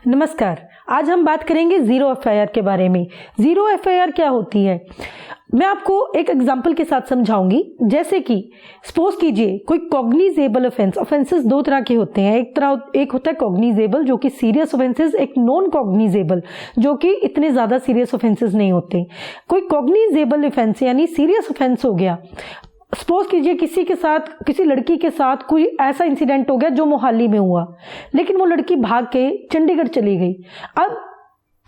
नमस्कार। आज हम बात करेंगे जीरो एफआईआर के बारे में। जीरो एफआईआर क्या होती है, मैं आपको एक एग्जांपल के साथ समझाऊंगी। जैसे कि सपोज कीजिए कोई कॉग्निजेबल ऑफेंसेस दो तरह के होते हैं। एक होता है कॉग्निजेबल जो कि सीरियस ऑफेंसेस, एक नॉन कॉग्निजेबल जो कि इतने ज्यादा सीरियस ऑफेंसेस नहीं होते। कोई कॉग्निजेबल ऑफेंस यानी सीरियस ऑफेंस हो गया, सपोज कीजिए किसी लड़की के साथ कोई ऐसा इंसिडेंट हो गया जो मोहाली में हुआ, लेकिन वो लड़की भाग के चंडीगढ़ चली गई। अब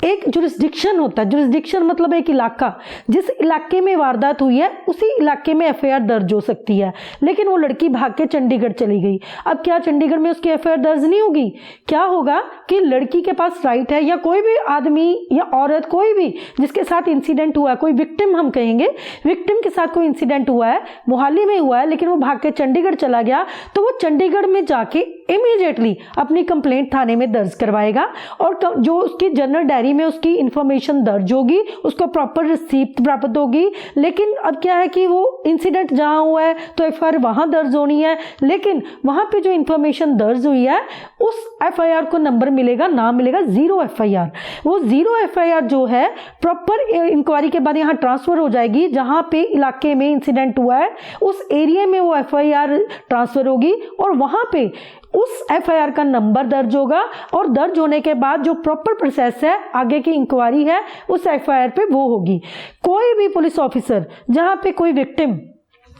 एक जुरिस्डिक्शन होता है, जुरिस्डिक्शन मतलब एक इलाका, जिस इलाके में वारदात हुई है उसी इलाके में एफआईआर दर्ज हो सकती है, लेकिन वो लड़की भाग के चंडीगढ़ चली गई। अब क्या चंडीगढ़ में उसकी एफआईआर दर्ज नहीं होगी? क्या होगा कि लड़की के पास राइट है, या कोई भी आदमी या औरत कोई भी जिसके साथ इंसिडेंट हुआ है, कोई विक्टिम हम कहेंगे, विक्टिम के साथ कोई इंसिडेंट हुआ है, मोहाली में हुआ है, लेकिन वो भाग के चंडीगढ़ चला गया, तो वो चंडीगढ़ में जाके इमीडिएटली अपनी कंप्लेंट थाने में दर्ज करवाएगा और जो उसकी जनरल डायरी में उसकी इंफॉर्मेशन दर्ज होगी, उसको प्रॉपर रिसीप्ट प्राप्त होगी। लेकिन अब क्या है कि वो इंसिडेंट जहां हुआ है तो एफआईआर वहां दर्ज होनी है, लेकिन वहां पे जो इंफॉर्मेशन दर्ज हुई है उस एफआईआर को नंबर मिलेगा, नाम मिलेगा जीरो एफआईआर। वो जीरो एफआईआर जो है प्रॉपर इंक्वायरी के बाद यहाँ ट्रांसफर हो जाएगी, जहां पे इलाके में इंसिडेंट हुआ है उस एरिया में वो एफआईआर ट्रांसफर होगी और वहां पे उस एफआईआर का नंबर दर्ज होगा, और दर्ज होने के बाद जो प्रॉपर प्रोसेस है, आगे की इंक्वायरी है, उस एफआईआर पे वो होगी। कोई भी पुलिस ऑफिसर जहां पे कोई विक्टिम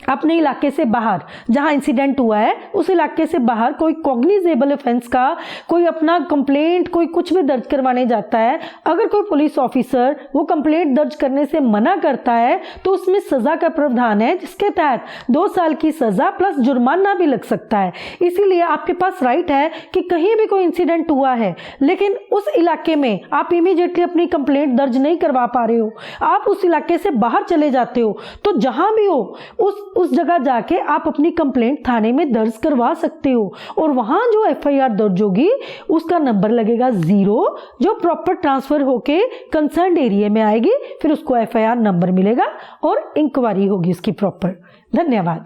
अपने इलाके से बाहर, जहां इंसिडेंट हुआ है उस इलाके से बाहर कोई कॉग्निजेबल ऑफेंस का कोई अपना कंप्लेंट कोई कुछ भी दर्ज करवाने जाता है, अगर कोई पुलिस ऑफिसर वो कंप्लेंट दर्ज करने से मना करता है तो उसमें सजा का प्रावधान है, जिसके तहत 2 साल की सजा प्लस जुर्माना भी लग सकता है। इसीलिए आपके पास राइट है कि कहीं भी कोई इंसिडेंट हुआ है लेकिन उस इलाके में आप इमीडिएटली अपनी कंप्लेंट दर्ज नहीं करवा पा रहे हो, आप उस इलाके से बाहर चले जाते हो, तो जहां भी हो उस जगह जाके आप अपनी कंप्लेंट थाने में दर्ज करवा सकते हो, और वहां जो एफआईआर दर्ज होगी उसका नंबर लगेगा 0, जो प्रॉपर ट्रांसफर होके कंसर्न्ड एरिया में आएगी, फिर उसको एफआईआर नंबर मिलेगा और इंक्वायरी होगी उसकी प्रॉपर। धन्यवाद।